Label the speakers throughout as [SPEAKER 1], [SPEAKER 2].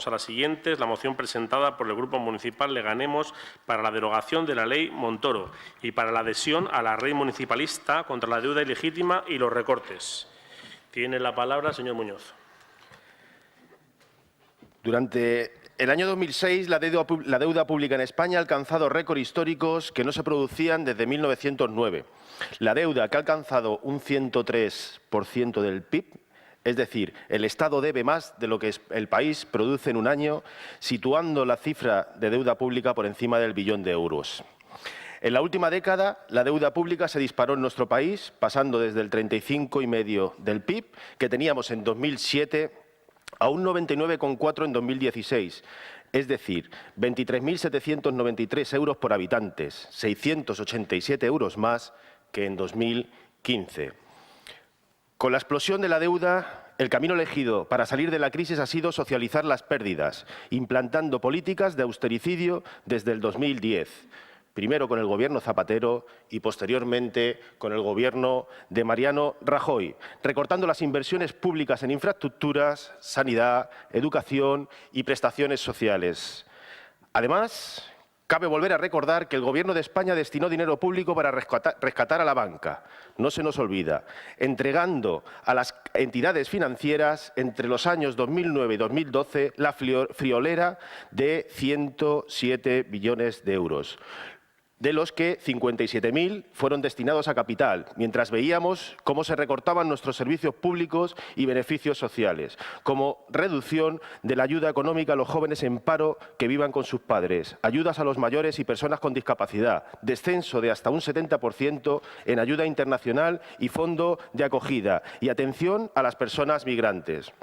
[SPEAKER 1] Pasamos a las siguientes. La moción presentada por el Grupo Municipal Leganemos para la derogación de la Ley Montoro y para la adhesión a la Ley Municipalista contra la deuda ilegítima y los recortes. Tiene la palabra el señor Muñoz.
[SPEAKER 2] Durante el año 2006, la deuda pública en España ha alcanzado récords históricos que no se producían desde 1909. La deuda, que ha alcanzado un 103% del PIB, es decir, el Estado debe más de lo que el país produce en un año, situando la cifra de deuda pública por encima del billón de euros. En la última década, la deuda pública se disparó en nuestro país, pasando desde el 35,5% del PIB que teníamos en 2007 a un 99,4% en 2016, es decir, 23.793 euros por habitantes, 687 euros más que en 2015. Con la explosión de la deuda, el camino elegido para salir de la crisis ha sido socializar las pérdidas, implantando políticas de austericidio desde el 2010. Primero con el Gobierno Zapatero y posteriormente con el Gobierno de Mariano Rajoy, recortando las inversiones públicas en infraestructuras, sanidad, educación y prestaciones sociales. Además, cabe volver a recordar que el Gobierno de España destinó dinero público para rescatar a la banca, no se nos olvida, entregando a las entidades financieras entre los años 2009 y 2012 la friolera de 107 billones de euros. De los que 57.000 fueron destinados a capital, mientras veíamos cómo se recortaban nuestros servicios públicos y beneficios sociales, como reducción de la ayuda económica a los jóvenes en paro que vivan con sus padres, ayudas a los mayores y personas con discapacidad, descenso de hasta un 70% en ayuda internacional y fondo de acogida y atención a las personas migrantes.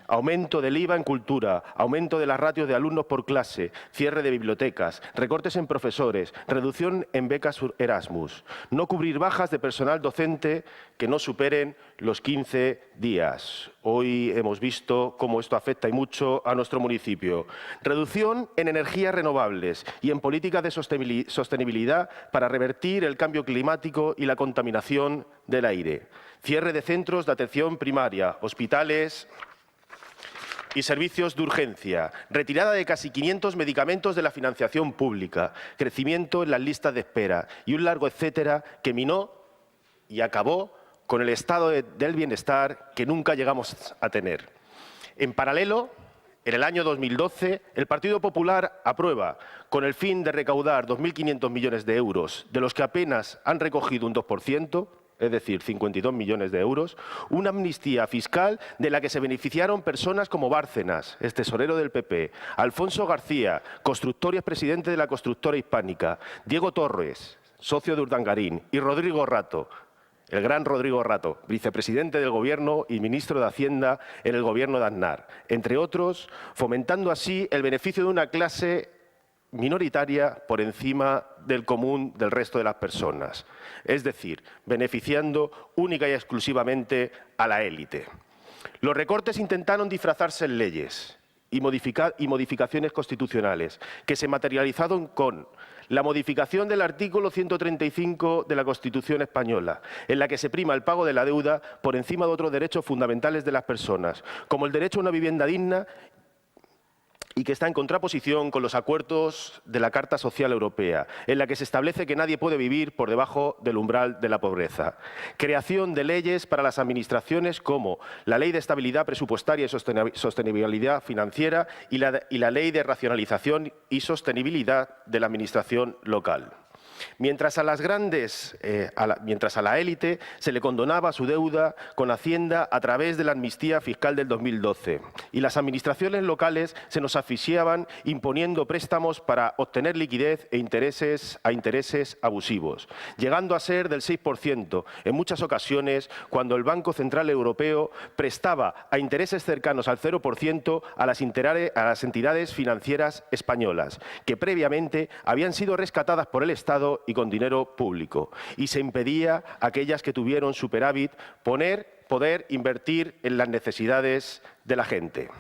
[SPEAKER 2] Aumento del IVA en cultura, aumento de las ratios de alumnos por clase, cierre de bibliotecas, recortes en profesores, reducción en becas Erasmus, no cubrir bajas de personal docente que no superen los 15 días. Hoy hemos visto cómo esto afecta y mucho a nuestro municipio. Reducción en energías renovables y en políticas de sostenibilidad para revertir el cambio climático y la contaminación del aire. Cierre de centros de atención primaria, hospitales y servicios de urgencia, retirada de casi 500 medicamentos de la financiación pública, crecimiento en las listas de espera y un largo etcétera que minó y acabó con el estado del bienestar que nunca llegamos a tener. En paralelo, en el año 2012, el Partido Popular aprueba, con el fin de recaudar 2.500 millones de euros, de los que apenas han recogido un 2%, es decir, 52 millones de euros, una amnistía fiscal de la que se beneficiaron personas como Bárcenas, ex tesorero del PP, Alfonso García, constructor y expresidente de la constructora hispánica, Diego Torres, socio de Urdangarín, y Rodrigo Rato, el gran Rodrigo Rato, vicepresidente del Gobierno y ministro de Hacienda en el Gobierno de Aznar, entre otros, fomentando así el beneficio de una clase minoritaria por encima del común del resto de las personas, es decir, beneficiando única y exclusivamente a la élite. Los recortes intentaron disfrazarse en leyes y modificaciones constitucionales, que se materializaron con la modificación del artículo 135 de la Constitución española, en la que se prima el pago de la deuda por encima de otros derechos fundamentales de las personas, como el derecho a una vivienda digna y que está en contraposición con los acuerdos de la Carta Social Europea, en la que se establece que nadie puede vivir por debajo del umbral de la pobreza. Creación de leyes para las administraciones como la Ley de Estabilidad Presupuestaria y Sostenibilidad Financiera y la Ley de Racionalización y Sostenibilidad de la Administración Local. Mientras a la élite se le condonaba su deuda con Hacienda a través de la amnistía fiscal del 2012 y las administraciones locales se nos asfixiaban imponiendo préstamos para obtener liquidez a intereses abusivos, llegando a ser del 6% en muchas ocasiones cuando el Banco Central Europeo prestaba a intereses cercanos al 0% a las entidades financieras españolas, que previamente habían sido rescatadas por el Estado y con dinero público, y se impedía a aquellas que tuvieron superávit poder invertir en las necesidades de la gente.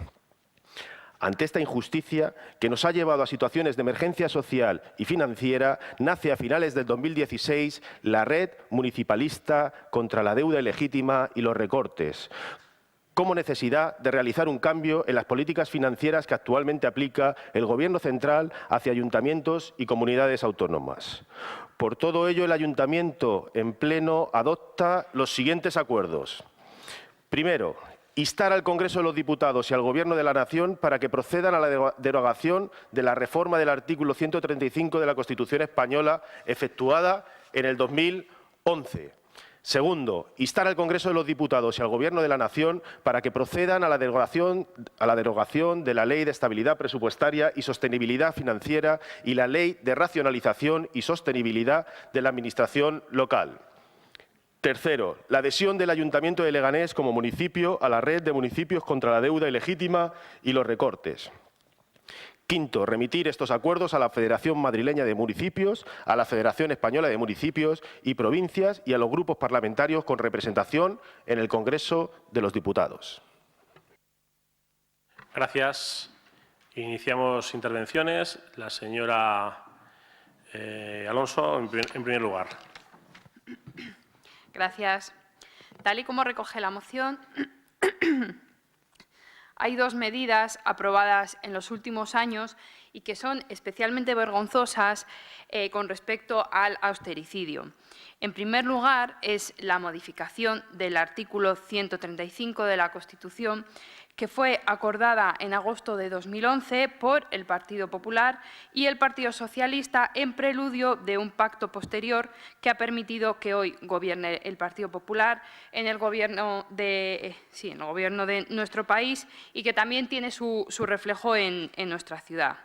[SPEAKER 2] Ante esta injusticia, que nos ha llevado a situaciones de emergencia social y financiera, nace a finales del 2016 la Red Municipalista contra la Deuda Ilegítima y los Recortes, como necesidad de realizar un cambio en las políticas financieras que actualmente aplica el Gobierno central hacia ayuntamientos y comunidades autónomas. Por todo ello, el Ayuntamiento en Pleno adopta los siguientes acuerdos. Primero, instar al Congreso de los Diputados y al Gobierno de la Nación para que procedan a la derogación de la reforma del artículo 135 de la Constitución española efectuada en el 2011. Segundo, instar al Congreso de los Diputados y al Gobierno de la Nación para que procedan a la derogación de la Ley de Estabilidad Presupuestaria y Sostenibilidad Financiera y la Ley de Racionalización y Sostenibilidad de la Administración Local. Tercero, la adhesión del Ayuntamiento de Leganés como municipio a la red de municipios contra la deuda ilegítima y los recortes. Quinto, remitir estos acuerdos a la Federación Madrileña de Municipios, a la Federación Española de Municipios y Provincias y a los grupos parlamentarios con representación en el Congreso de los Diputados.
[SPEAKER 1] Gracias. Iniciamos intervenciones. La señora Alonso, en primer lugar.
[SPEAKER 3] Gracias. Tal y como recoge la moción, hay dos medidas aprobadas en los últimos años y que son especialmente vergonzosas con respecto al austericidio. En primer lugar, es la modificación del artículo 135 de la Constitución, que fue acordada en agosto de 2011 por el Partido Popular y el Partido Socialista en preludio de un pacto posterior que ha permitido que hoy gobierne el Partido Popular en el gobierno de nuestro país y que también tiene su reflejo en nuestra ciudad.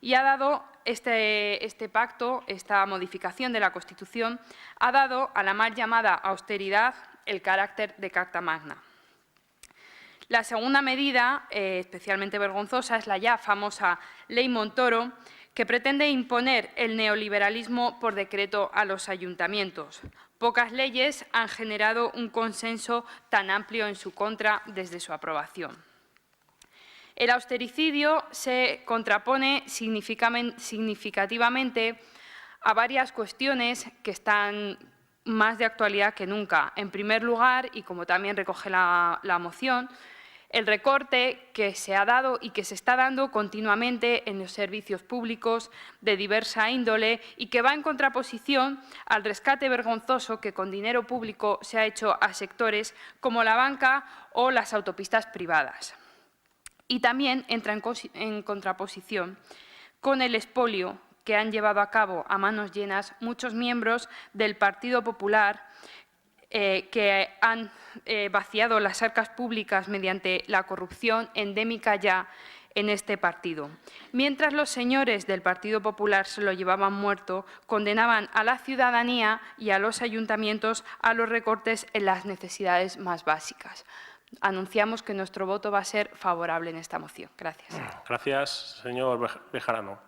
[SPEAKER 3] Y ha dado este pacto, esta modificación de la Constitución, ha dado a la mal llamada austeridad el carácter de Carta Magna. La segunda medida, especialmente vergonzosa, es la ya famosa Ley Montoro, que pretende imponer el neoliberalismo por decreto a los ayuntamientos. Pocas leyes han generado un consenso tan amplio en su contra desde su aprobación. El austericidio se contrapone significativamente a varias cuestiones que están más de actualidad que nunca. En primer lugar, y como también recoge la moción, el recorte que se ha dado y que se está dando continuamente en los servicios públicos de diversa índole y que va en contraposición al rescate vergonzoso que con dinero público se ha hecho a sectores como la banca o las autopistas privadas. Y también entra en contraposición con el expolio que han llevado a cabo a manos llenas muchos miembros del Partido Popular que han vaciado las arcas públicas mediante la corrupción endémica ya en este partido. Mientras los señores del Partido Popular se lo llevaban muerto, condenaban a la ciudadanía y a los ayuntamientos a los recortes en las necesidades más básicas. Anunciamos que nuestro voto va a ser favorable en esta moción. Gracias.
[SPEAKER 1] Gracias, señor Bejarano.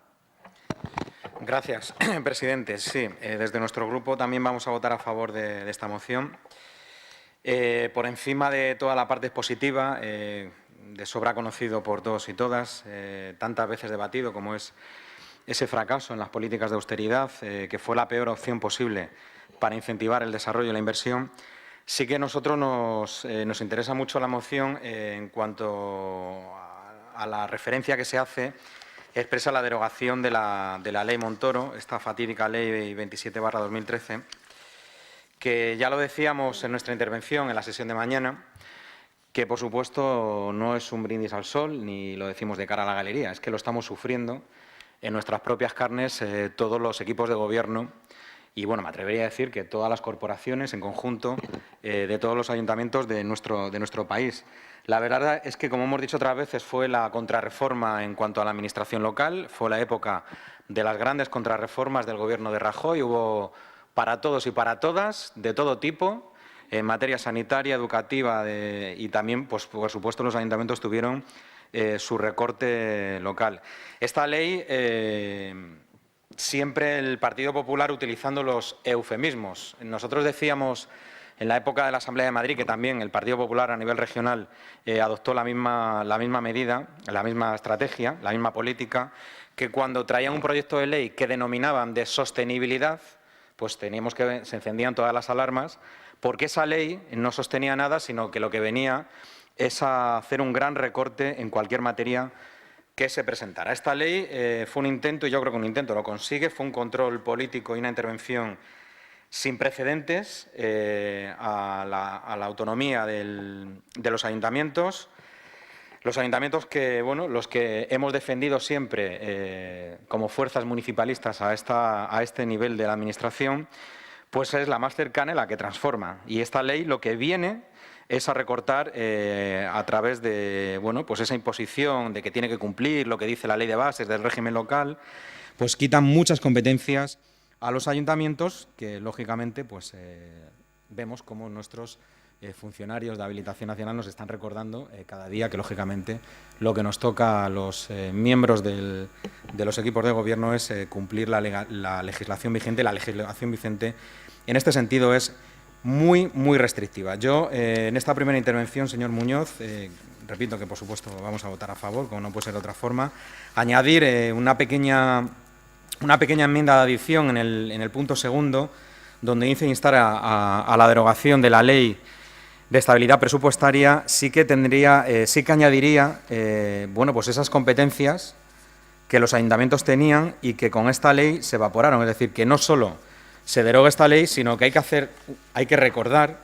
[SPEAKER 4] Gracias, presidente. Sí, desde nuestro grupo también vamos a votar a favor de esta moción. Por encima de toda la parte positiva, de sobra conocido por todos y todas, tantas veces debatido como es ese fracaso en las políticas de austeridad, que fue la peor opción posible para incentivar el desarrollo y la inversión, sí que a nosotros nos interesa mucho la moción en cuanto a la referencia que se hace. Expresa la derogación de la Ley Montoro, esta fatídica Ley 27/2013, que ya lo decíamos en nuestra intervención en la sesión de mañana, que por supuesto no es un brindis al sol ni lo decimos de cara a la galería, es que lo estamos sufriendo en nuestras propias carnes todos los equipos de gobierno y, bueno, me atrevería a decir que todas las corporaciones en conjunto de todos los ayuntamientos de nuestro país. La verdad es que, como hemos dicho otras veces, fue la contrarreforma en cuanto a la administración local, fue la época de las grandes contrarreformas del Gobierno de Rajoy, hubo para todos y para todas, de todo tipo, en materia sanitaria, educativa y también, pues, por supuesto, los ayuntamientos tuvieron su recorte local. Esta ley, siempre el Partido Popular utilizando los eufemismos. Nosotros decíamos en la época de la Asamblea de Madrid, que también el Partido Popular a nivel regional adoptó la misma medida, la misma estrategia, la misma política, que cuando traían un proyecto de ley que denominaban de sostenibilidad, pues se encendían todas las alarmas, porque esa ley no sostenía nada, sino que lo que venía es hacer un gran recorte en cualquier materia que se presentara. Esta ley fue un intento, y yo creo que un intento lo consigue, fue un control político y una intervención sin precedentes a la autonomía de los ayuntamientos. Los ayuntamientos que, bueno, los que hemos defendido siempre como fuerzas municipalistas a este nivel de la Administración, pues es la más cercana y la que transforma. Y esta ley lo que viene es a recortar a través de, bueno, pues esa imposición de que tiene que cumplir lo que dice la ley de bases del régimen local, pues quitan muchas competencias a los ayuntamientos que, lógicamente, pues vemos cómo nuestros funcionarios de habilitación nacional nos están recordando cada día que, lógicamente, lo que nos toca a los miembros de los equipos de gobierno es cumplir la legislación vigente. La legislación vigente, en este sentido, es muy, muy restrictiva. Yo, en esta primera intervención, señor Muñoz, repito que, por supuesto, vamos a votar a favor, como no puede ser de otra forma, añadir una pequeña enmienda de adición en el punto segundo, donde dice instar a la derogación de la ley de estabilidad presupuestaria, sí que añadiría bueno, pues esas competencias que los ayuntamientos tenían y que con esta ley se evaporaron. Es decir, que no solo se deroga esta ley, sino que hay que recordar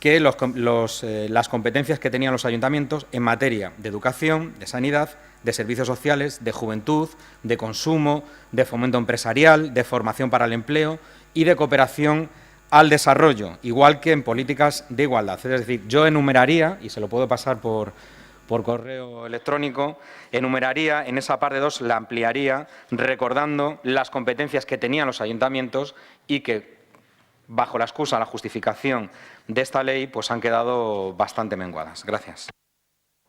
[SPEAKER 4] que las competencias que tenían los ayuntamientos en materia de educación, de sanidad, de servicios sociales, de juventud, de consumo, de fomento empresarial, de formación para el empleo y de cooperación al desarrollo, igual que en políticas de igualdad. Es decir, yo enumeraría, y se lo puedo pasar por correo electrónico, enumeraría en esa parte 2, la ampliaría, recordando las competencias que tenían los ayuntamientos y que, bajo la excusa, la justificación de esta ley, pues han quedado bastante menguadas. Gracias.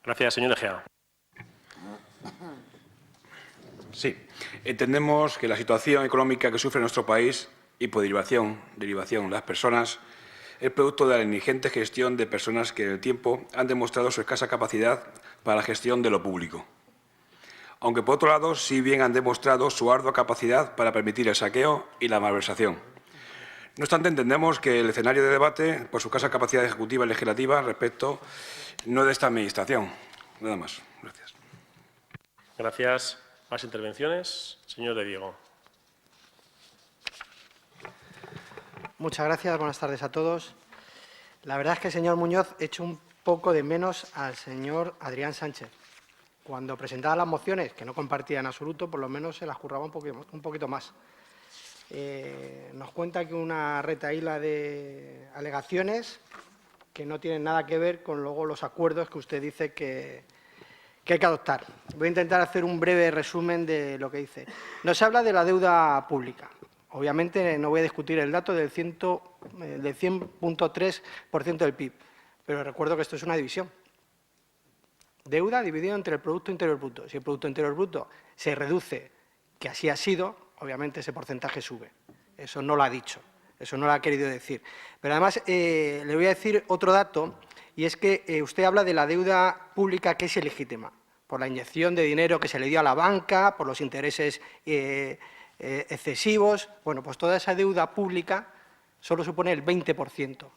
[SPEAKER 1] Gracias, señor Egea.
[SPEAKER 5] Sí, entendemos que la situación económica que sufre nuestro país y por derivación las personas es producto de la negligente gestión de personas que en el tiempo han demostrado su escasa capacidad para la gestión de lo público. Aunque, por otro lado, sí bien han demostrado su ardua capacidad para permitir el saqueo y la malversación. No obstante, entendemos que el escenario de debate, por su escasa capacidad ejecutiva y legislativa, respecto no de esta Administración. Nada más. Gracias.
[SPEAKER 1] Gracias. ¿Más intervenciones? Señor de Diego.
[SPEAKER 6] Muchas gracias. Buenas tardes a todos. La verdad es que, señor Muñoz, echo un poco de menos al señor Adrián Sánchez. Cuando presentaba las mociones, que no compartía en absoluto, por lo menos se las curraba un poquito más. Nos cuenta que una retahíla de alegaciones que no tienen nada que ver con luego los acuerdos que usted dice que hay que adoptar. Voy a intentar hacer un breve resumen de lo que dice. Nos habla de la deuda pública. Obviamente no voy a discutir el dato del 100.3% del PIB, pero recuerdo que esto es una división. Deuda dividida entre el Producto Interior Bruto. Si el Producto Interior Bruto se reduce, que así ha sido, obviamente ese porcentaje sube. Eso no lo ha dicho, eso no lo ha querido decir. Pero además le voy a decir otro dato, y es que usted habla de la deuda pública que es ilegítima, por la inyección de dinero que se le dio a la banca, por los intereses excesivos. Bueno, pues toda esa deuda pública solo supone el 20%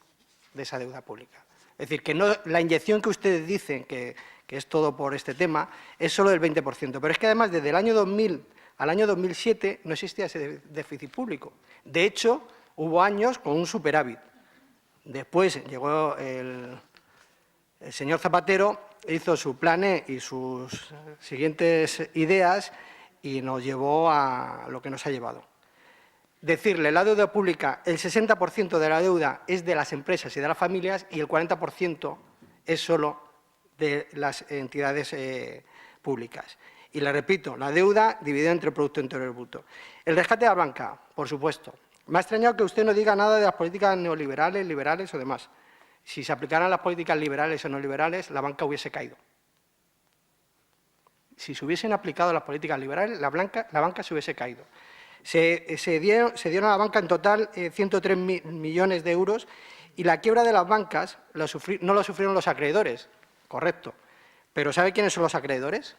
[SPEAKER 6] de esa deuda pública. Es decir, que no, la inyección que ustedes dicen que es todo por este tema es solo del 20%. Pero es que además desde el año 2000 al año 2007 no existía ese déficit público. De hecho, hubo años con un superávit. Después llegó el señor Zapatero, hizo su plan E y sus siguientes ideas y nos llevó a lo que nos ha llevado. Decirle, la deuda pública, el 60% de la deuda es de las empresas y de las familias y el 40% es solo de las entidades públicas. Y le repito, la deuda dividida entre el Producto Interior Bruto. El rescate de la banca, por supuesto. Me ha extrañado que usted no diga nada de las políticas neoliberales, liberales o demás. Si se aplicaran las políticas liberales o no liberales, la banca hubiese caído. Si se hubiesen aplicado las políticas liberales, la banca se hubiese caído. Se dieron a la banca en total 103 millones de euros y la quiebra de las bancas no lo sufrieron los acreedores, correcto. Pero ¿sabe quiénes son los acreedores?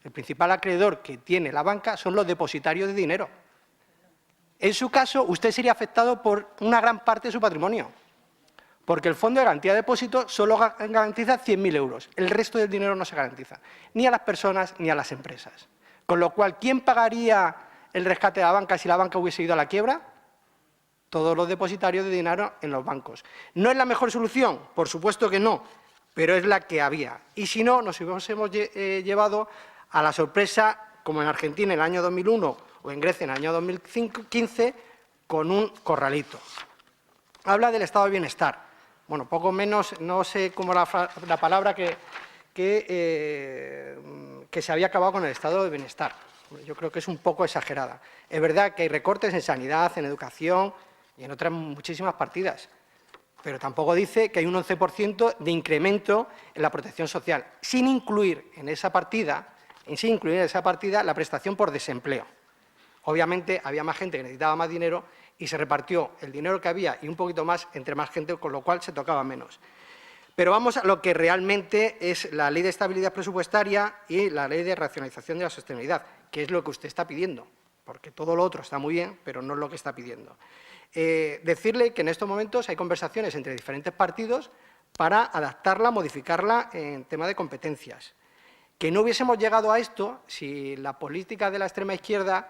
[SPEAKER 6] El principal acreedor que tiene la banca son los depositarios de dinero. En su caso, usted sería afectado por una gran parte de su patrimonio, porque el Fondo de Garantía de Depósitos solo garantiza 100.000 euros. El resto del dinero no se garantiza, ni a las personas ni a las empresas. Con lo cual, ¿quién pagaría el rescate de la banca si la banca hubiese ido a la quiebra? Todos los depositarios de dinero en los bancos. ¿No es la mejor solución? Por supuesto que no, pero es la que había. Y si no, nos hubiésemos llevado a la sorpresa, como en Argentina en el año 2001 o en Grecia en el año 2015, con un corralito. Habla del estado de bienestar. Bueno, poco menos, no sé cómo la palabra que se había acabado con el estado de bienestar. Yo creo que es un poco exagerada. Es verdad que hay recortes en sanidad, en educación y en otras muchísimas partidas, pero tampoco dice que hay un 11% de incremento en la protección social, sin incluir en esa partida la prestación por desempleo. Obviamente había más gente que necesitaba más dinero y se repartió el dinero que había y un poquito más entre más gente, con lo cual se tocaba menos. Pero vamos a lo que realmente es la Ley de Estabilidad Presupuestaria y la Ley de Racionalización de la Sostenibilidad, que es lo que usted está pidiendo, porque todo lo otro está muy bien, pero no es lo que está pidiendo. Decirle que en estos momentos hay conversaciones entre diferentes partidos para adaptarla, modificarla en tema de competencias. Que no hubiésemos llegado a esto si la política de la extrema izquierda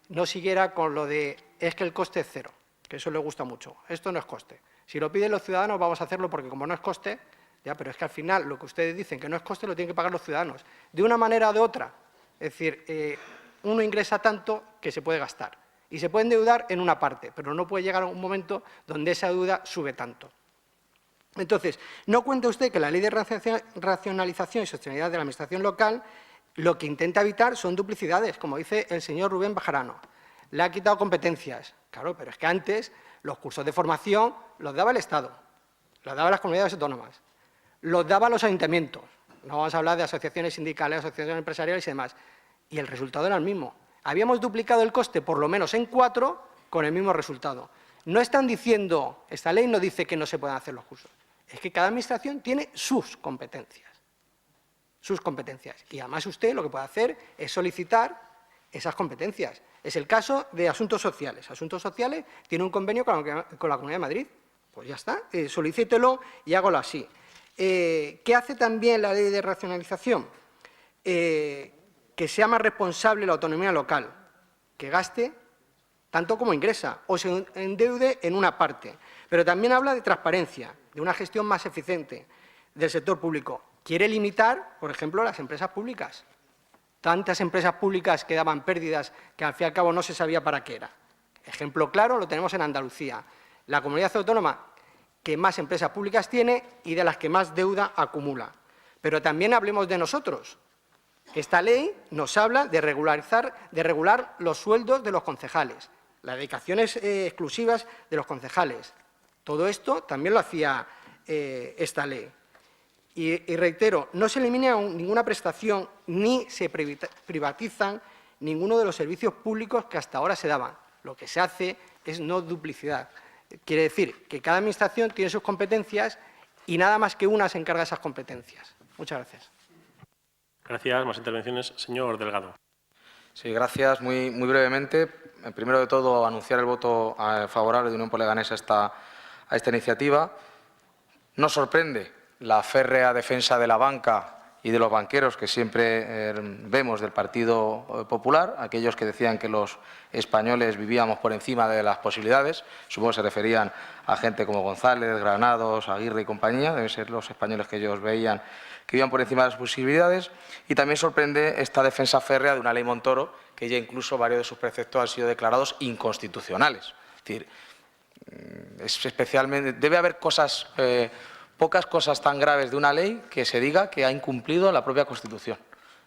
[SPEAKER 6] no siguiera con lo de es que el coste es cero, que eso le gusta mucho. Esto no es coste. Si lo piden los ciudadanos vamos a hacerlo porque como no es coste, ya, pero es que al final lo que ustedes dicen que no es coste lo tienen que pagar los ciudadanos, de una manera o de otra. Es decir, uno ingresa tanto que se puede gastar y se puede endeudar en una parte, pero no puede llegar a un momento donde esa deuda sube tanto. Entonces, no cuente usted que la Ley de Racionalización y Sostenibilidad de la Administración Local lo que intenta evitar son duplicidades, como dice el señor Rubén Bajarano. Le ha quitado competencias. Claro, pero es que antes los cursos de formación los daba el Estado, los daba las comunidades autónomas, los daba los ayuntamientos. No vamos a hablar de asociaciones sindicales, asociaciones empresariales y demás. Y el resultado era el mismo. Habíamos duplicado el coste por lo menos en 4 con el mismo resultado. No están diciendo, esta ley no dice que no se puedan hacer los cursos. Es que cada administración tiene sus competencias. Sus competencias. Y además usted lo que puede hacer es solicitar esas competencias. Es el caso de Asuntos Sociales. Asuntos Sociales tiene un convenio con la Comunidad de Madrid. Pues ya está, solicítelo y hágalo así. ¿Qué hace también la Ley de Racionalización? Que sea más responsable la autonomía local, que gaste tanto como ingresa o se endeude en una parte. Pero también habla de transparencia, de una gestión más eficiente del sector público. Quiere limitar, por ejemplo, las empresas públicas. Tantas empresas públicas que daban pérdidas que al fin y al cabo no se sabía para qué era. Ejemplo claro lo tenemos en Andalucía, la comunidad autónoma que más empresas públicas tiene y de las que más deuda acumula. Pero también hablemos de nosotros. Esta ley nos habla de regular los sueldos de los concejales, las dedicaciones exclusivas de los concejales. Todo esto también lo hacía esta ley. Y reitero, no se elimina ninguna prestación ni se privatizan ninguno de los servicios públicos que hasta ahora se daban. Lo que se hace es no duplicidad. Quiere decir que cada administración tiene sus competencias y nada más que una se encarga de esas competencias. Muchas gracias.
[SPEAKER 1] Gracias. Más intervenciones. Señor Delgado.
[SPEAKER 7] Sí, gracias. Muy brevemente. Primero de todo, anunciar el voto favorable de Unión por Leganés a esta iniciativa. Nos sorprende la férrea defensa de la banca y de los banqueros que siempre vemos del Partido Popular, aquellos que decían que los españoles vivíamos por encima de las posibilidades, supongo que se referían a gente como González, Granados, Aguirre y compañía, deben ser los españoles que ellos veían que vivían por encima de las posibilidades, y también sorprende esta defensa férrea de una ley Montoro, que ya incluso varios de sus preceptos han sido declarados inconstitucionales. Es decir, debe haber pocas cosas tan graves de una ley que se diga que ha incumplido la propia Constitución.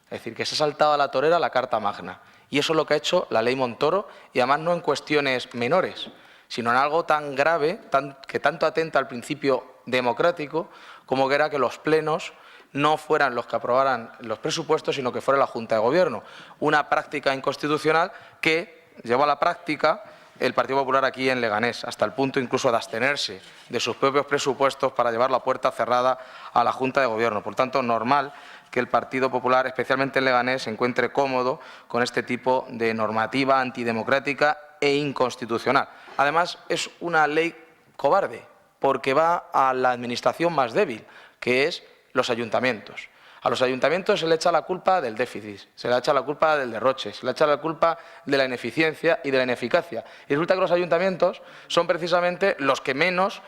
[SPEAKER 7] Es decir, que se ha saltado a la torera la Carta Magna. Y eso es lo que ha hecho la ley Montoro, y además no en cuestiones menores, sino en algo tan grave, que tanto atenta al principio democrático, como que era que los plenos no fueran los que aprobaran los presupuestos, sino que fuera la Junta de Gobierno. Una práctica inconstitucional que llevó a la práctica el Partido Popular aquí en Leganés, hasta el punto incluso de abstenerse de sus propios presupuestos para llevar la puerta cerrada a la Junta de Gobierno. Por tanto, normal que el Partido Popular, especialmente en Leganés, se encuentre cómodo con este tipo de normativa antidemocrática e inconstitucional. Además, es una ley cobarde, porque va a la administración más débil, que es los ayuntamientos. A los ayuntamientos se le echa la culpa del déficit, se le echa la culpa del derroche, se le echa la culpa de la ineficiencia y de la ineficacia. Y resulta que los ayuntamientos son precisamente los que menos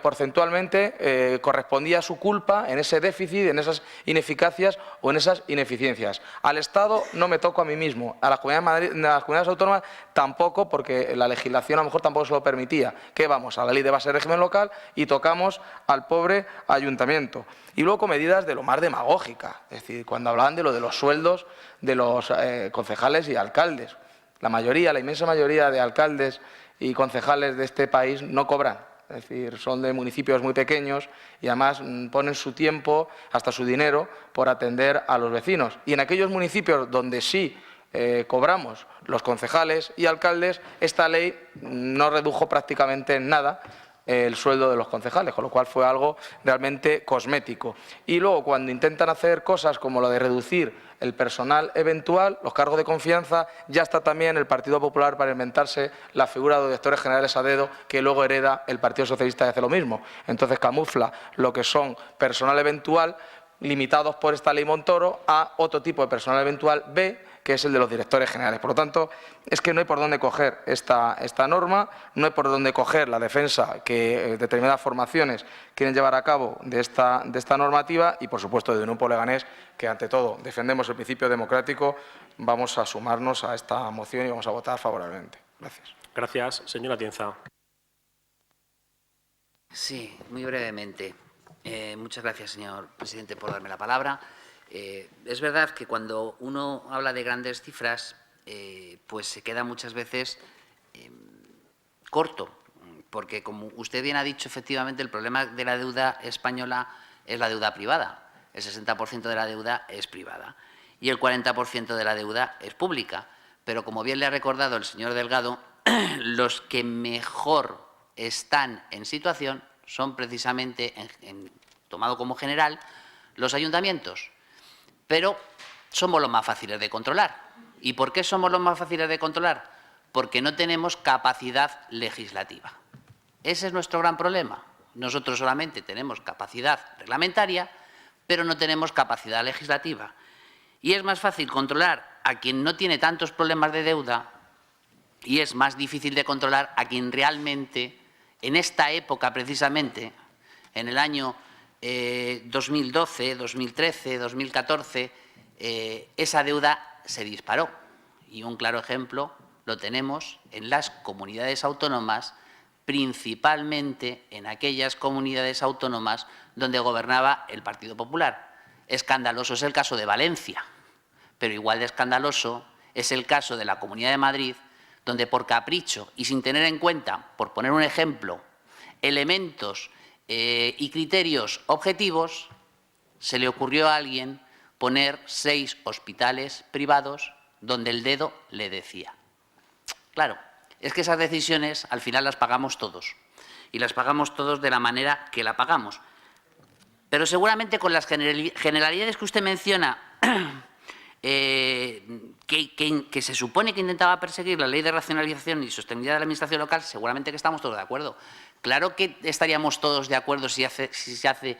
[SPEAKER 7] porcentualmente correspondía su culpa en ese déficit, en esas ineficacias o en esas ineficiencias. Al Estado no me toco a mí mismo, a las comunidades autónomas tampoco, porque la legislación a lo mejor tampoco se lo permitía. ¿Qué vamos? A la ley de base de régimen local y tocamos al pobre ayuntamiento. Y luego con medidas de lo más demagógica, es decir, cuando hablaban de lo de los sueldos de los concejales y alcaldes. La inmensa mayoría de alcaldes y concejales de este país no cobran. Es decir, son de municipios muy pequeños y además ponen su tiempo, hasta su dinero, por atender a los vecinos. Y en aquellos municipios donde sí cobramos los concejales y alcaldes, esta ley no redujo prácticamente en nada el sueldo de los concejales, con lo cual fue algo realmente cosmético. Y luego, cuando intentan hacer cosas como lo de reducir el personal eventual, los cargos de confianza, ya está también el Partido Popular para inventarse la figura de directores generales a dedo, que luego hereda el Partido Socialista y hace lo mismo. Entonces camufla lo que son personal eventual, limitados por esta ley Montoro, a otro tipo de personal eventual B, que es el de los directores generales. Por lo tanto, es que no hay por dónde coger esta norma, no hay por dónde coger la defensa que determinadas formaciones quieren llevar a cabo de esta normativa y, por supuesto, de Grupo Leganés, que ante todo defendemos el principio democrático, vamos a sumarnos a esta moción y vamos a votar favorablemente. Gracias.
[SPEAKER 1] Gracias. Señora Tienza.
[SPEAKER 8] Sí, muy brevemente. Muchas gracias, señor presidente, por darme la palabra. Es verdad que cuando uno habla de grandes cifras, pues se queda muchas veces corto, porque como usted bien ha dicho, efectivamente, el problema de la deuda española es la deuda privada. El 60% de la deuda es privada y el 40% de la deuda es pública. Pero como bien le ha recordado el señor Delgado, los que mejor están en situación son precisamente, tomado como general, los ayuntamientos. Pero somos los más fáciles de controlar. ¿Y por qué somos los más fáciles de controlar? Porque no tenemos capacidad legislativa. Ese es nuestro gran problema. Nosotros solamente tenemos capacidad reglamentaria, pero no tenemos capacidad legislativa. Y es más fácil controlar a quien no tiene tantos problemas de deuda y es más difícil de controlar a quien realmente, en esta época precisamente, en el año 2012, 2013, 2014, esa deuda se disparó. Y un claro ejemplo lo tenemos en las comunidades autónomas, principalmente en aquellas comunidades autónomas donde gobernaba el Partido Popular. Escandaloso es el caso de Valencia, pero igual de escandaloso es el caso de la Comunidad de Madrid, donde por capricho y sin tener en cuenta, por poner un ejemplo, elementos y criterios objetivos, se le ocurrió a alguien poner 6 hospitales privados donde el dedo le decía. Claro, es que esas decisiones al final las pagamos todos y las pagamos todos de la manera que la pagamos. Pero seguramente con las generalidades que usted menciona, que se supone que intentaba perseguir la ley de racionalización y sostenibilidad de la administración local, seguramente que estamos todos de acuerdo. Claro que estaríamos todos de acuerdo si se hace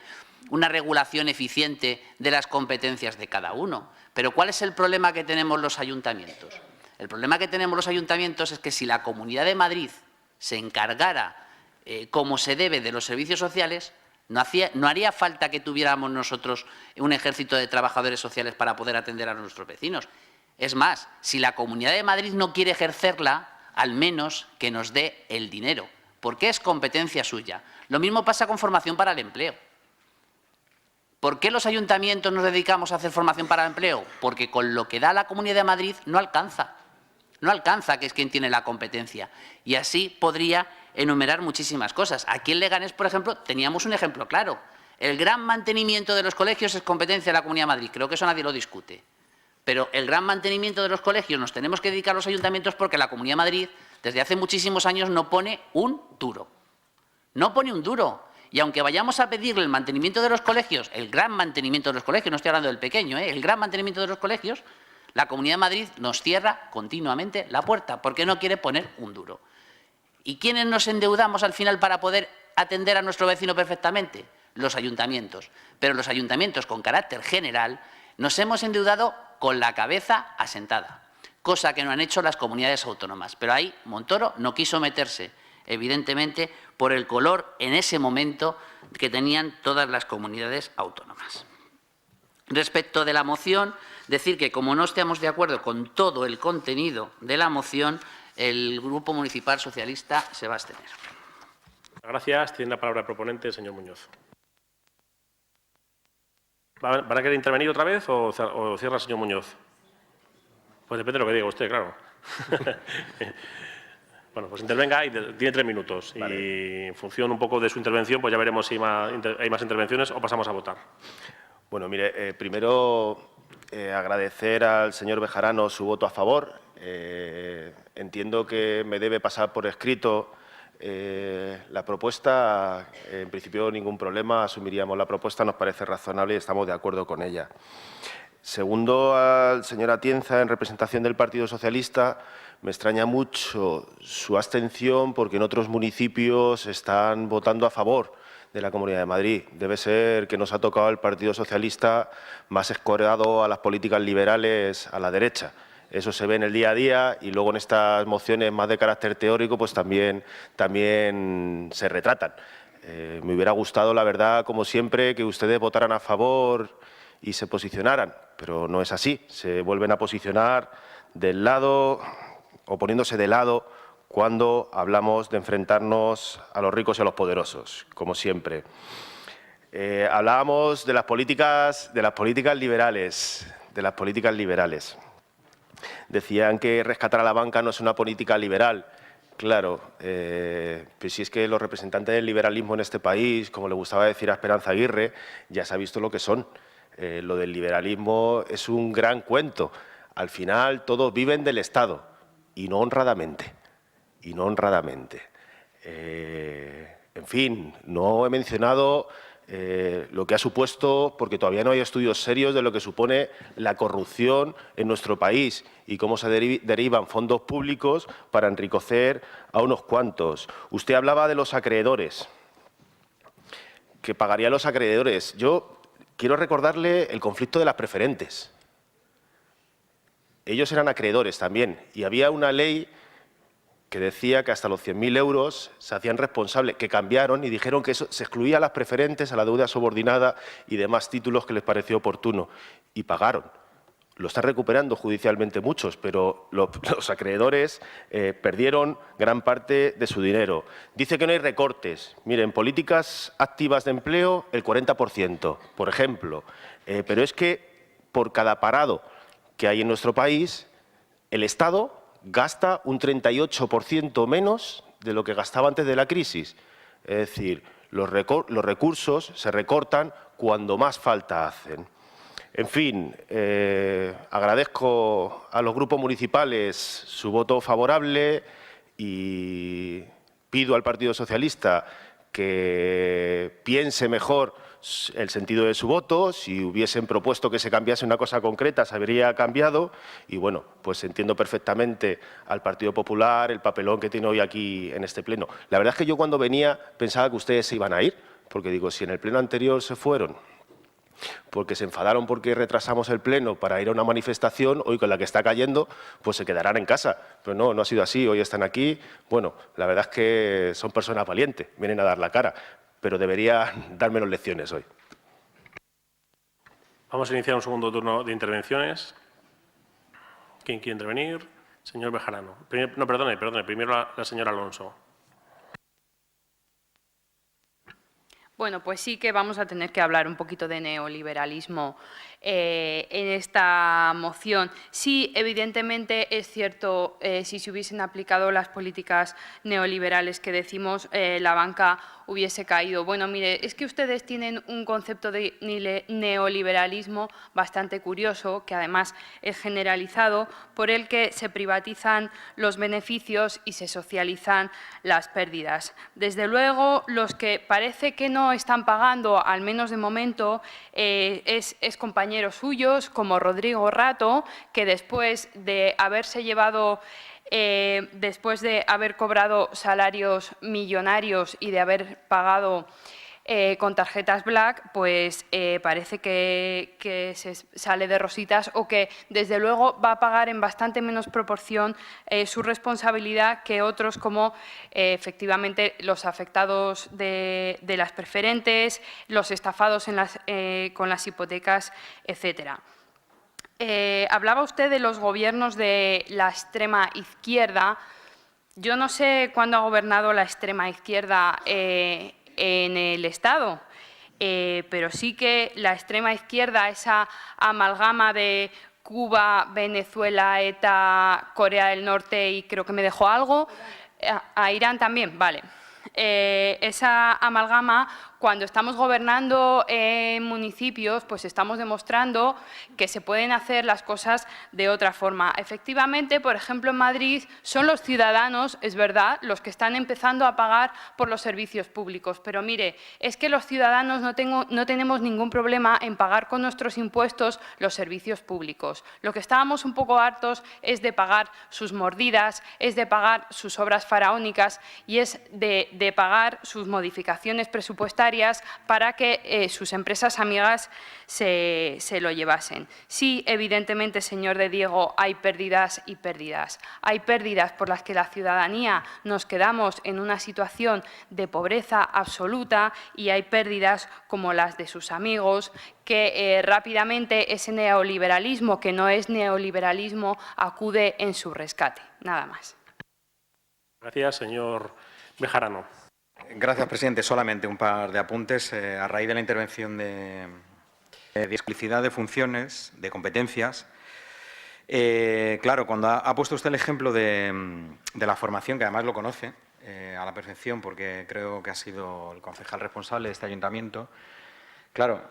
[SPEAKER 8] una regulación eficiente de las competencias de cada uno. Pero ¿cuál es el problema que tenemos los ayuntamientos? El problema que tenemos los ayuntamientos es que si la Comunidad de Madrid se encargara como se debe de los servicios sociales, no haría falta que tuviéramos nosotros un ejército de trabajadores sociales para poder atender a nuestros vecinos. Es más, si la Comunidad de Madrid no quiere ejercerla, al menos que nos dé el dinero, porque es competencia suya. Lo mismo pasa con formación para el empleo. ¿Por qué los ayuntamientos nos dedicamos a hacer formación para el empleo? Porque con lo que da la Comunidad de Madrid no alcanza. No alcanza, que es quien tiene la competencia. Y así podría enumerar muchísimas cosas. Aquí en Leganés, por ejemplo, teníamos un ejemplo claro. El gran mantenimiento de los colegios es competencia de la Comunidad de Madrid. Creo que eso nadie lo discute. Pero el gran mantenimiento de los colegios nos tenemos que dedicar a los ayuntamientos porque la Comunidad de Madrid, desde hace muchísimos años, no pone un duro. No pone un duro. Y aunque vayamos a pedirle el mantenimiento de los colegios, el gran mantenimiento de los colegios, no estoy hablando del pequeño, el gran mantenimiento de los colegios, la Comunidad de Madrid nos cierra continuamente la puerta porque no quiere poner un duro. ¿Y quiénes nos endeudamos al final para poder atender a nuestro vecino perfectamente? Los ayuntamientos. Pero los ayuntamientos con carácter general nos hemos endeudado con la cabeza asentada, cosa que no han hecho las comunidades autónomas. Pero ahí Montoro no quiso meterse, evidentemente, por el color en ese momento que tenían todas las comunidades autónomas. Respecto de la moción, decir que como no estamos de acuerdo con todo el contenido de la moción, el Grupo Municipal Socialista se va a abstener.
[SPEAKER 1] Gracias. Tiene la palabra el proponente, el señor Muñoz. ¿Van a querer intervenir otra vez o cierra el señor Muñoz? Pues depende de lo que diga usted, claro. Bueno, pues intervenga y tiene 3 minutos. Vale. Y en función un poco de su intervención, pues ya veremos si hay más intervenciones o pasamos a votar.
[SPEAKER 2] Bueno, mire, primero agradecer al señor Bejarano su voto a favor. Entiendo que me debe pasar por escrito la propuesta. En principio, ningún problema, asumiríamos la propuesta, nos parece razonable y estamos de acuerdo con ella. Segundo, al señor Atienza, en representación del Partido Socialista, me extraña mucho su abstención porque en otros municipios están votando a favor de la Comunidad de Madrid. Debe ser que nos ha tocado al Partido Socialista más escorado a las políticas liberales a la derecha. Eso se ve en el día a día y luego en estas mociones más de carácter teórico pues también se retratan. Me hubiera gustado, la verdad, como siempre, que ustedes votaran a favor y se posicionaran, pero no es así. Se vuelven a posicionar del lado o poniéndose de lado cuando hablamos de enfrentarnos a los ricos y a los poderosos, como siempre. Hablábamos de las políticas liberales, Decían que rescatar a la banca no es una política liberal. Claro, pues si es que los representantes del liberalismo en este país, como le gustaba decir a Esperanza Aguirre, ya se ha visto lo que son. Lo del liberalismo es un gran cuento. Al final todos viven del Estado y no honradamente. En fin, no he mencionado lo que ha supuesto, porque todavía no hay estudios serios de lo que supone la corrupción en nuestro país y cómo se derivan fondos públicos para enriquecer a unos cuantos. Usted hablaba de los acreedores, que pagarían los acreedores. Yo quiero recordarle el conflicto de las preferentes. Ellos eran acreedores también y había una ley que decía que hasta los 100.000 euros se hacían responsables, que cambiaron y dijeron que eso se excluía a las preferentes, a la deuda subordinada y demás títulos que les pareció oportuno. Y pagaron. Lo están recuperando judicialmente muchos, pero los acreedores perdieron gran parte de su dinero. Dice que no hay recortes. Miren, políticas activas de empleo, el 40%, por ejemplo. Pero es que por cada parado que hay en nuestro país, el Estado gasta un 38% menos de lo que gastaba antes de la crisis. Es decir, los recursos se recortan cuando más falta hacen. En fin, agradezco a los grupos municipales su voto favorable y pido al Partido Socialista que piense mejor el sentido de su voto. Si hubiesen propuesto que se cambiase una cosa concreta, se habría cambiado. Y bueno, pues entiendo perfectamente al Partido Popular el papelón que tiene hoy aquí en este pleno. La verdad es que yo cuando venía pensaba que ustedes se iban a ir, porque digo, si en el pleno anterior se fueron, porque se enfadaron porque retrasamos el pleno para ir a una manifestación, hoy con la que está cayendo, pues se quedarán en casa. Pero no ha sido así, hoy están aquí. Bueno, la verdad es que son personas valientes, vienen a dar la cara, pero debería dar menos lecciones hoy.
[SPEAKER 1] Vamos a iniciar un segundo turno de intervenciones. ¿Quién quiere intervenir? Señor Bejarano. Perdone. Primero la señora Alonso.
[SPEAKER 3] Bueno, pues sí que vamos a tener que hablar un poquito de neoliberalismo en esta moción. Sí, evidentemente es cierto, si se hubiesen aplicado las políticas neoliberales que decimos, la banca hubiese caído. Bueno, mire, es que ustedes tienen un concepto de neoliberalismo bastante curioso, que además es generalizado, por el que se privatizan los beneficios y se socializan las pérdidas. Desde luego, los que parece que no están pagando, al menos de momento, es compañeros suyos, como Rodrigo Rato, que después de haberse llevado, después de haber cobrado salarios millonarios y de haber pagado con tarjetas Black, pues parece que se sale de rositas o que, desde luego, va a pagar en bastante menos proporción su responsabilidad que otros, como efectivamente los afectados de las preferentes, los estafados con las hipotecas, etcétera. Hablaba usted de los gobiernos de la extrema izquierda. Yo no sé cuándo ha gobernado la extrema izquierda en el Estado, pero sí que la extrema izquierda, esa amalgama de Cuba, Venezuela, ETA, Corea del Norte y creo que me dejó algo, a Irán también, vale. Esa amalgama, cuando estamos gobernando en municipios, pues estamos demostrando que se pueden hacer las cosas de otra forma. Efectivamente, por ejemplo, en Madrid son los ciudadanos, es verdad, los que están empezando a pagar por los servicios públicos. Pero mire, es que los ciudadanos no tenemos ningún problema en pagar con nuestros impuestos los servicios públicos. Lo que estábamos un poco hartos es de pagar sus mordidas, es de pagar sus obras faraónicas y es de pagar sus modificaciones presupuestarias para que sus empresas amigas se lo llevasen. Sí, evidentemente, señor de Diego, hay pérdidas y pérdidas. Hay pérdidas por las que la ciudadanía nos quedamos en una situación de pobreza absoluta y hay pérdidas como las de sus amigos, que rápidamente ese neoliberalismo, que no es neoliberalismo, acude en su rescate. Nada más.
[SPEAKER 1] Gracias, señor Bejarano.
[SPEAKER 4] Gracias, presidente. Solamente un par de apuntes. A raíz de la intervención de explicidad de funciones, de competencias, claro, cuando ha puesto usted el ejemplo de la formación, que además lo conoce a la perfección, porque creo que ha sido el concejal responsable de este ayuntamiento. Claro,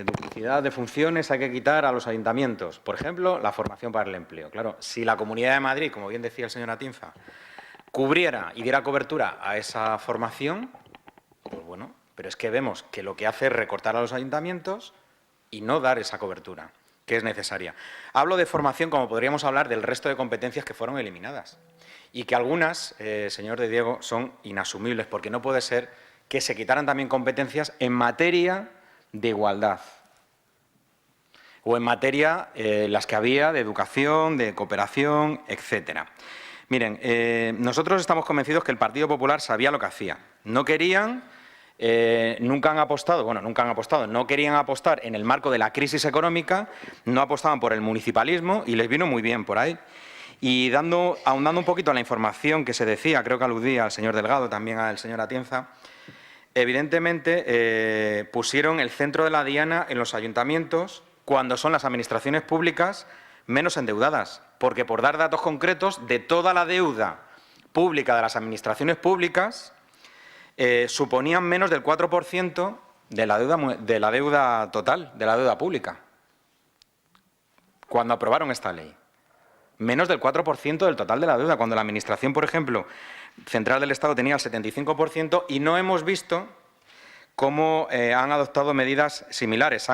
[SPEAKER 4] duplicidad de funciones hay que quitar a los ayuntamientos. Por ejemplo, la formación para el empleo. Claro, si la Comunidad de Madrid, como bien decía el señor Atienza, cubriera y diera cobertura a esa formación, pues bueno, pero es que vemos que lo que hace es recortar a los ayuntamientos y no dar esa cobertura que es necesaria. Hablo de formación como podríamos hablar del resto de competencias que fueron eliminadas y que algunas, señor de Diego, son inasumibles, porque no puede ser que se quitaran también competencias en materia de igualdad o en materia las que había de educación, de cooperación, etcétera. Miren, nosotros estamos convencidos que el Partido Popular sabía lo que hacía. No querían, nunca han apostado, no querían apostar en el marco de la crisis económica, no apostaban por el municipalismo y les vino muy bien por ahí. Y ahondando un poquito a la información que se decía, creo que aludía al señor Delgado, también al señor Atienza, evidentemente pusieron el centro de la diana en los ayuntamientos cuando son las administraciones públicas menos endeudadas, porque por dar datos concretos, de toda la deuda pública de las administraciones públicas, suponían menos del 4% de la deuda total, de la deuda pública, cuando aprobaron esta ley. Menos del 4% del total de la deuda, cuando la Administración, por ejemplo, central del Estado tenía el 75% y no hemos visto cómo han adoptado medidas similares.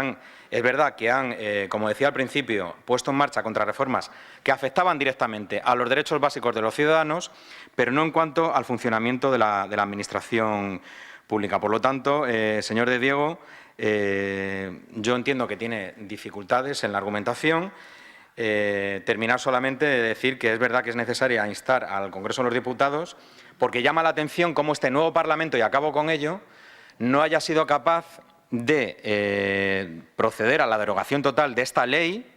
[SPEAKER 4] Es verdad que han, como decía al principio, puesto en marcha contrarreformas que afectaban directamente a los derechos básicos de los ciudadanos, pero no en cuanto al funcionamiento de la Administración pública. Por lo tanto, señor de Diego, yo entiendo que tiene dificultades en la argumentación. Terminar solamente de decir que es verdad que es necesaria instar al Congreso de los Diputados, porque llama la atención cómo este nuevo Parlamento, y acabo con ello, no haya sido capaz de proceder a la derogación total de esta ley.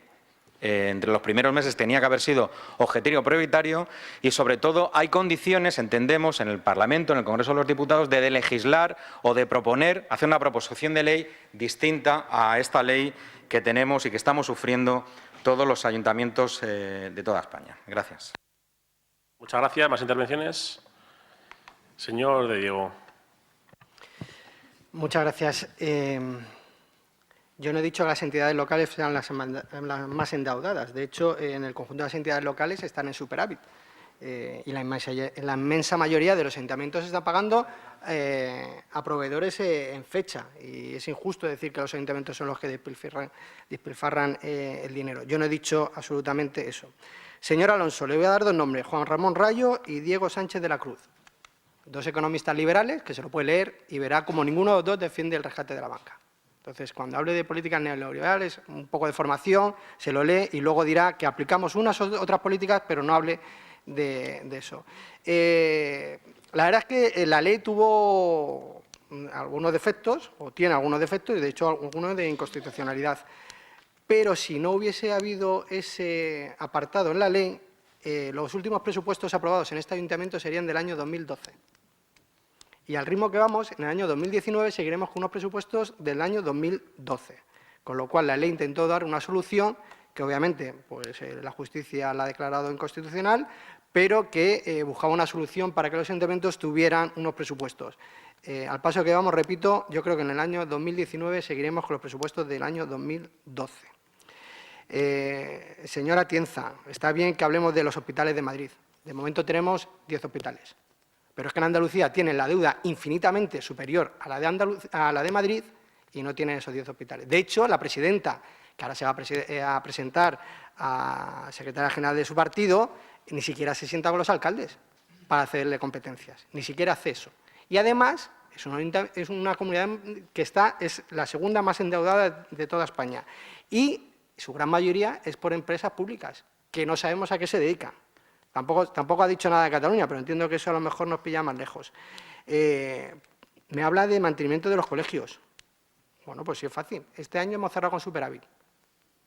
[SPEAKER 4] Entre los primeros meses tenía que haber sido objetivo prioritario y, sobre todo, hay condiciones, entendemos, en el Parlamento, en el Congreso de los Diputados, de legislar o de proponer, hacer una proposición de ley distinta a esta ley que tenemos y que estamos sufriendo todos los ayuntamientos de toda España. Gracias.
[SPEAKER 1] Muchas gracias. ¿Más intervenciones? Señor de Diego.
[SPEAKER 6] Muchas gracias. Yo no he dicho que las entidades locales sean las más endeudadas. De hecho, en el conjunto de las entidades locales están en superávit. y la inmensa mayoría de los ayuntamientos están pagando a proveedores en fecha, y es injusto decir que los ayuntamientos son los que despilfarran el dinero. Yo no he dicho absolutamente eso. Señor Alonso, le voy a dar dos nombres, Juan Ramón Rayo y Diego Sánchez de la Cruz, dos economistas liberales, que se lo puede leer y verá como ninguno de los dos defiende el rescate de la banca. Entonces, cuando hable de políticas neoliberales, un poco de formación, se lo lee y luego dirá que aplicamos unas u otras políticas, pero no hable de eso. La verdad es que la ley tuvo algunos defectos, o tiene algunos defectos, y de hecho algunos de inconstitucionalidad. Pero si no hubiese habido ese apartado en la ley, los últimos presupuestos aprobados en este ayuntamiento serían del año 2012. Y al ritmo que vamos, en el año 2019 seguiremos con unos presupuestos del año 2012. Con lo cual, la ley intentó dar una solución que, obviamente, pues, la justicia la ha declarado inconstitucional, pero que buscaba una solución para que los ayuntamientos tuvieran unos presupuestos. Al paso que vamos, repito, yo creo que en el año 2019 seguiremos con los presupuestos del año 2012. Señora Atienza, está bien que hablemos de los hospitales de Madrid. De momento tenemos 10 hospitales. Pero es que en Andalucía tienen la deuda infinitamente superior a la de Madrid y no tienen esos 10 hospitales. De hecho, la presidenta, que ahora se va a presentar a secretaria general de su partido, ni siquiera se sienta con los alcaldes para cederle competencias, ni siquiera hace eso. Y además, es una comunidad que es la segunda más endeudada de toda España. Y su gran mayoría es por empresas públicas, que no sabemos a qué se dedican. Tampoco ha dicho nada de Cataluña, pero entiendo que eso a lo mejor nos pilla más lejos. Me habla de mantenimiento de los colegios. Bueno, pues sí es fácil. Este año hemos cerrado con superávit.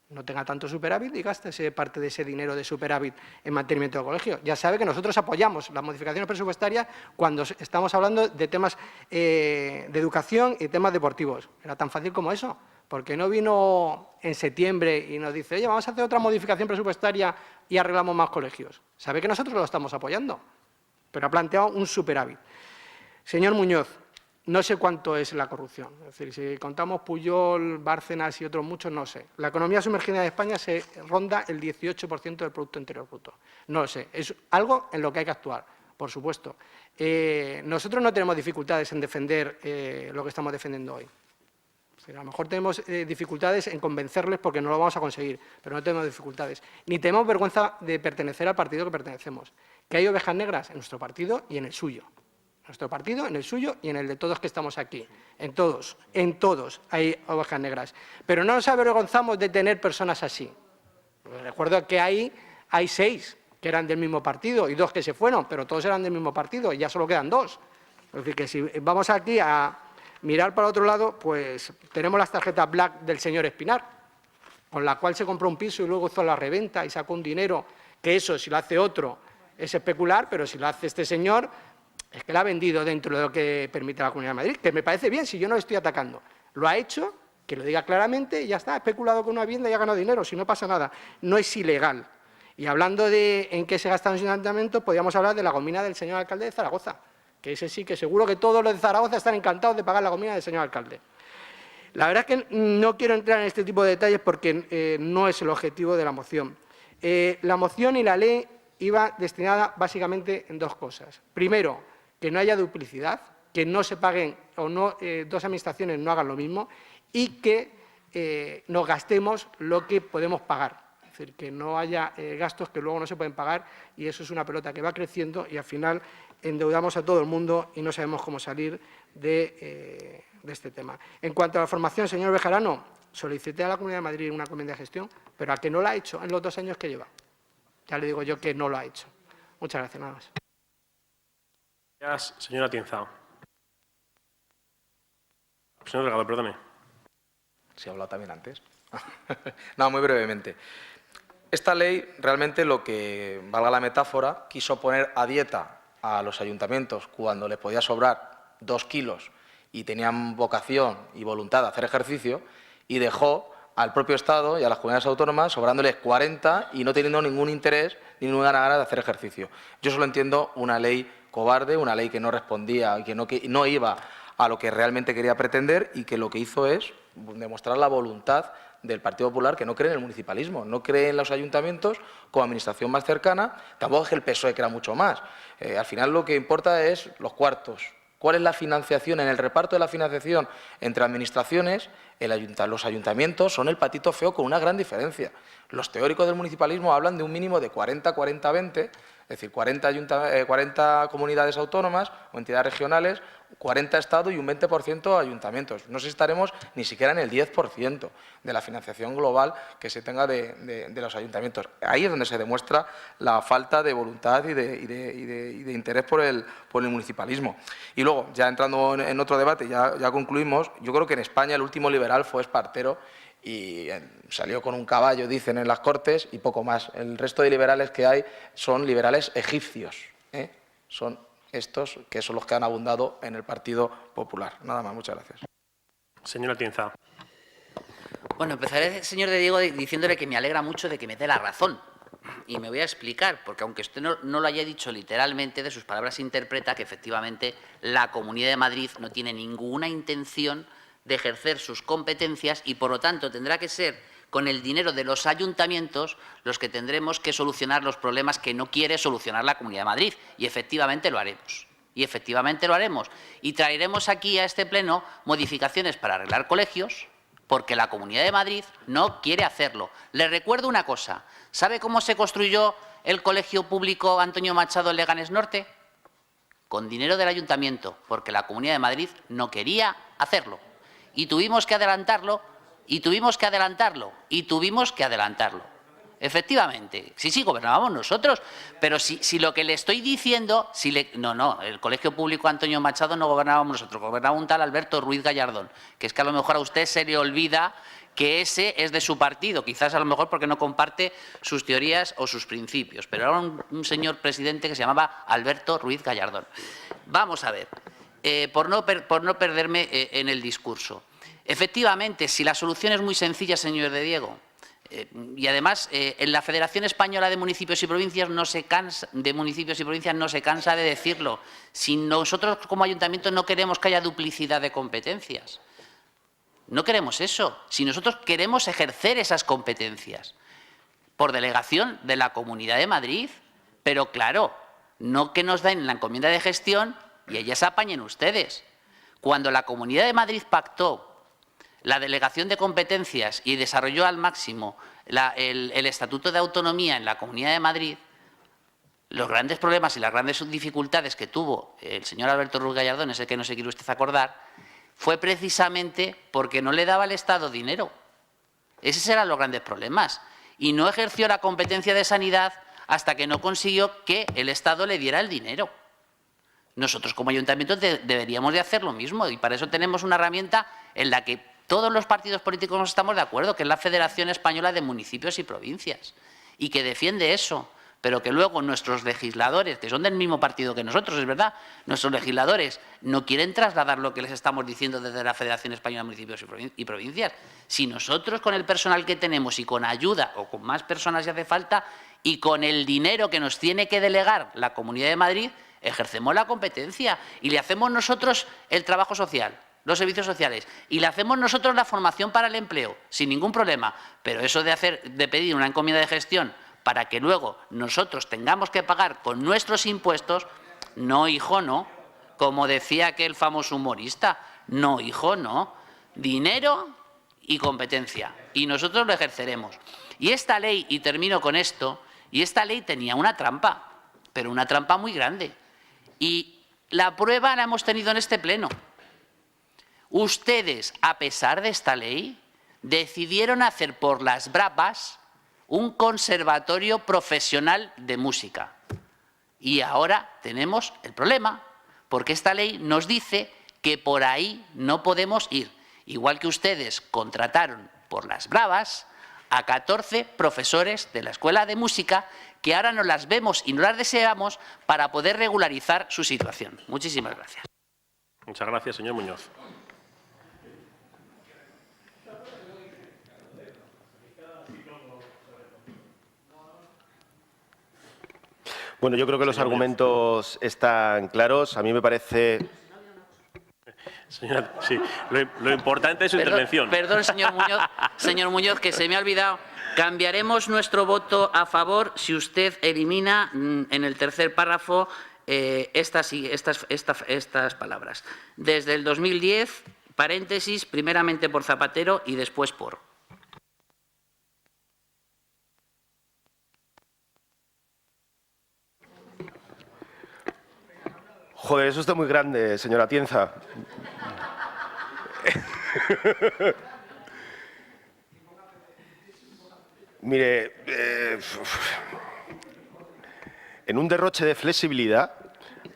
[SPEAKER 6] No tenga tanto superávit y gástese parte de ese dinero de superávit en mantenimiento de colegios. Ya sabe que nosotros apoyamos las modificaciones presupuestarias cuando estamos hablando de temas de educación y temas deportivos. Era tan fácil como eso. Porque no vino en septiembre y nos dice, oye, vamos a hacer otra modificación presupuestaria y arreglamos más colegios. Sabe que nosotros lo estamos apoyando, pero ha planteado un superávit. Señor Muñoz, no sé cuánto es la corrupción. Es decir, si contamos Pujol, Bárcenas y otros muchos, no sé. La economía sumergida de España se ronda el 18% del Producto Interior Bruto. No lo sé. Es algo en lo que hay que actuar, por supuesto. Nosotros no tenemos dificultades en defender lo que estamos defendiendo hoy. A lo mejor tenemos dificultades en convencerles porque no lo vamos a conseguir, pero no tenemos dificultades. Ni tenemos vergüenza de pertenecer al partido que pertenecemos. Que hay ovejas negras en nuestro partido y en el suyo. En nuestro partido, en el suyo y en el de todos que estamos aquí. En todos hay ovejas negras. Pero no nos avergonzamos de tener personas así. Recuerdo que hay 6 que eran del mismo partido y 2 que se fueron, pero todos eran del mismo partido y ya solo quedan 2. Es decir, que si vamos aquí a mirar para otro lado, pues tenemos las tarjetas Black del señor Espinar, con la cual se compró un piso y luego hizo la reventa y sacó un dinero, que eso, si lo hace otro, es especular, pero si lo hace este señor, es que lo ha vendido dentro de lo que permite la Comunidad de Madrid, que me parece bien, si yo no lo estoy atacando. Lo ha hecho, que lo diga claramente, y ya está, ha especulado con una vivienda y ha ganado dinero, si no pasa nada. No es ilegal. Y hablando de en qué se gasta en un ayuntamiento, podríamos hablar de la gomina del señor alcalde de Zaragoza, que ese sí que seguro que todos los de Zaragoza están encantados de pagar la gomina del señor alcalde. La verdad es que no quiero entrar en este tipo de detalles porque no es el objetivo de la moción. La moción y la ley iba destinada básicamente en 2 cosas. Primero, que no haya duplicidad, que no se paguen o no 2 administraciones no hagan lo mismo y que nos gastemos lo que podemos pagar. Es decir, que no haya gastos que luego no se pueden pagar y eso es una pelota que va creciendo y al final endeudamos a todo el mundo y no sabemos cómo salir de este tema. En cuanto a la formación, señor Bejarano, solicité a la Comunidad de Madrid una encomienda de gestión, pero a que no la ha hecho en los 2 años que lleva. Ya le digo yo que no lo ha hecho. Muchas gracias, nada más.
[SPEAKER 1] Gracias, señora Atienza. Señor Delgado, perdone.
[SPEAKER 7] ¿Se ha hablado también antes? No, muy brevemente. Esta ley realmente lo que, valga la metáfora, quiso poner a dieta a los ayuntamientos cuando les podía sobrar 2 kilos y tenían vocación y voluntad de hacer ejercicio y dejó al propio Estado y a las comunidades autónomas sobrándoles 40 y no teniendo ningún interés ni ninguna gana de hacer ejercicio. Yo solo entiendo una ley cobarde, una ley que no respondía y que no iba a lo que realmente quería pretender y que lo que hizo es demostrar la voluntad del Partido Popular que no cree en el municipalismo, no cree en los ayuntamientos como administración más cercana, tampoco es que el PSOE crea mucho más. Al final lo que importa es los cuartos. ¿Cuál es la financiación? En el reparto de la financiación entre administraciones, los ayuntamientos son el patito feo con una gran diferencia. Los teóricos del municipalismo hablan de un mínimo de 40-40-20, es decir, 40 comunidades autónomas o entidades regionales, 40 Estado y un 20% ayuntamientos. No sé si estaremos ni siquiera en el 10% de la financiación global que se tenga de los ayuntamientos. Ahí es donde se demuestra la falta de voluntad y de interés por el municipalismo. Y luego, ya entrando en otro debate, ya concluimos, yo creo que en España el último liberal fue Espartero y salió con un caballo, dicen en las Cortes, y poco más. El resto de liberales que hay son liberales egipcios, ¿eh? Son estos que son los que han abundado en el Partido Popular. Nada más, muchas gracias.
[SPEAKER 1] Señora Tienza.
[SPEAKER 8] Bueno, empezaré, señor de Diego, diciéndole que me alegra mucho de que me dé la razón. Y me voy a explicar, porque aunque usted no lo haya dicho literalmente, de sus palabras se interpreta que efectivamente la Comunidad de Madrid no tiene ninguna intención de ejercer sus competencias y, por lo tanto, tendrá que ser con el dinero de los ayuntamientos los que tendremos que solucionar los problemas que no quiere solucionar la Comunidad de Madrid. Y efectivamente lo haremos. Y efectivamente lo haremos. Y traeremos aquí a este Pleno modificaciones para arreglar colegios, porque la Comunidad de Madrid no quiere hacerlo. Le recuerdo una cosa. ¿Sabe cómo se construyó el Colegio Público Antonio Machado en Leganés Norte? Con dinero del ayuntamiento, porque la Comunidad de Madrid no quería hacerlo. Y tuvimos que adelantarlo, y tuvimos que adelantarlo, y tuvimos que adelantarlo. Efectivamente, sí, gobernábamos nosotros, pero si lo que le estoy diciendo, no, el Colegio Público Antonio Machado no gobernábamos nosotros, gobernaba un tal Alberto Ruiz Gallardón, que es que a lo mejor a usted se le olvida que ese es de su partido, quizás a lo mejor porque no comparte sus teorías o sus principios, pero era un señor presidente que se llamaba Alberto Ruiz Gallardón. Vamos a ver, por no perderme en el discurso. Efectivamente, si la solución es muy sencilla, señor de Diego, y además en la Federación Española de Municipios y Provincias no se cansa de decirlo. Si nosotros como ayuntamiento no queremos que haya duplicidad de competencias, no queremos eso. Si nosotros queremos ejercer esas competencias por delegación de la Comunidad de Madrid, pero claro, no que nos den la encomienda de gestión y ellas apañen ustedes. Cuando la Comunidad de Madrid pactó la delegación de competencias y desarrolló al máximo el Estatuto de Autonomía en la Comunidad de Madrid, los grandes problemas y las grandes dificultades que tuvo el señor Alberto Ruiz Gallardón, ese que no se quiere usted acordar, fue precisamente porque no le daba al Estado dinero. Esos eran los grandes problemas. Y no ejerció la competencia de sanidad hasta que no consiguió que el Estado le diera el dinero. Nosotros como ayuntamiento deberíamos de hacer lo mismo y para eso tenemos una herramienta en la que todos los partidos políticos nos estamos de acuerdo, que es la Federación Española de Municipios y Provincias, y que defiende eso, pero que luego nuestros legisladores, que son del mismo partido que nosotros, es verdad, nuestros legisladores no quieren trasladar lo que les estamos diciendo desde la Federación Española de Municipios y Provincias. Si nosotros con el personal que tenemos y con ayuda, o con más personas si hace falta, y con el dinero que nos tiene que delegar la Comunidad de Madrid, ejercemos la competencia y le hacemos nosotros el trabajo social, los servicios sociales, y le hacemos nosotros la formación para el empleo, sin ningún problema. Pero eso de pedir una encomienda de gestión para que luego nosotros tengamos que pagar con nuestros impuestos, no, hijo, no. Como decía aquel famoso humorista, no, hijo, no. Dinero y competencia, y nosotros lo ejerceremos. Y esta ley, y termino con esto, y esta ley tenía una trampa, pero una trampa muy grande. Y la prueba la hemos tenido en este Pleno. Ustedes, a pesar de esta ley, decidieron hacer por las bravas un conservatorio profesional de música. Y ahora tenemos el problema, porque esta ley nos dice que por ahí no podemos ir. Igual que ustedes contrataron por las bravas a 14 profesores de la Escuela de Música que ahora no las vemos y no las deseamos para poder regularizar su situación. Muchísimas gracias.
[SPEAKER 1] Muchas gracias, señor Muñoz.
[SPEAKER 2] Bueno, yo creo que los argumentos están claros. A mí me parece...
[SPEAKER 1] Señora, sí, lo importante es su intervención.
[SPEAKER 8] Perdón, señor Muñoz, que se me ha olvidado. Cambiaremos nuestro voto a favor si usted elimina en el tercer párrafo estas palabras. Desde el 2010, paréntesis, primeramente por Zapatero y después por.
[SPEAKER 2] Joder, eso está muy grande, señora Atienza. Mire, en un derroche de flexibilidad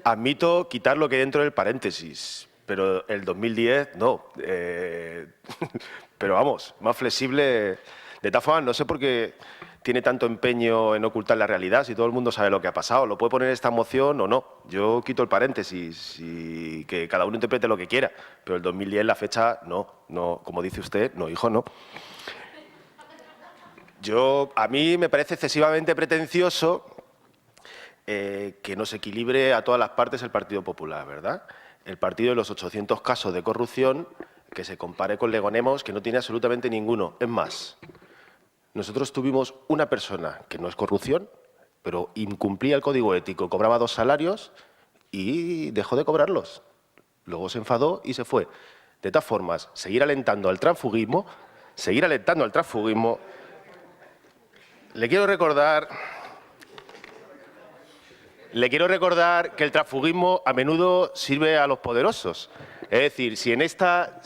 [SPEAKER 2] admito quitar lo que hay dentro del paréntesis, pero el 2010 no. Pero vamos, más flexible. De todas formas, no sé por qué tiene tanto empeño en ocultar la realidad, si todo el mundo sabe lo que ha pasado. Lo puede poner en esta moción o no. Yo quito el paréntesis y que cada uno interprete lo que quiera. Pero el 2010, la fecha, no, como dice usted, no, hijo, no. A mí me parece excesivamente pretencioso que nos equilibre a todas las partes el Partido Popular, ¿verdad? El partido de los 800 casos de corrupción, que se compare con Leganemos, que no tiene absolutamente ninguno. Es más, nosotros tuvimos una persona que no es corrupción, pero incumplía el código ético, cobraba 2 salarios y dejó de cobrarlos. Luego se enfadó y se fue. De todas formas, seguir alentando al transfugismo. Le quiero recordar que el transfugismo a menudo sirve a los poderosos. Es decir, si en esta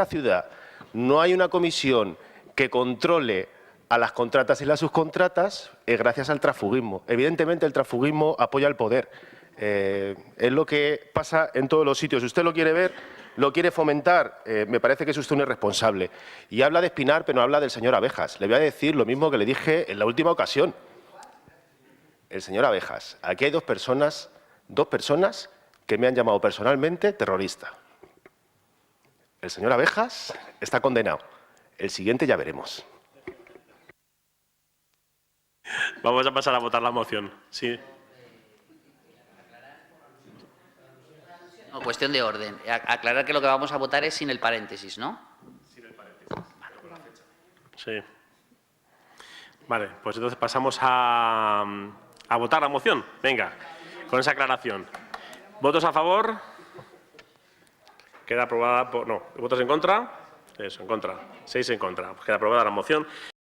[SPEAKER 2] ciudad no hay una comisión que controle a las contratas y las subcontratas, es gracias al transfugismo. Evidentemente, el transfugismo apoya al poder. Es lo que pasa en todos los sitios. Si usted lo quiere ver, lo quiere fomentar, me parece que es usted un irresponsable. Y habla de Espinar, pero no habla del señor Abejas. Le voy a decir lo mismo que le dije en la última ocasión. El señor Abejas, aquí hay dos personas que me han llamado personalmente terrorista. El señor Abejas está condenado. El siguiente ya veremos.
[SPEAKER 1] Vamos a pasar a votar la moción. Sí.
[SPEAKER 8] No, cuestión de orden. Aclarar que lo que vamos a votar es sin el paréntesis, ¿no?
[SPEAKER 1] Sin el paréntesis. Sí. Vale, pues entonces pasamos a votar la moción. Venga, con esa aclaración. ¿Votos a favor? Queda aprobada por... No. ¿Votos en contra? Eso, en contra. 6 en contra. Queda aprobada la moción.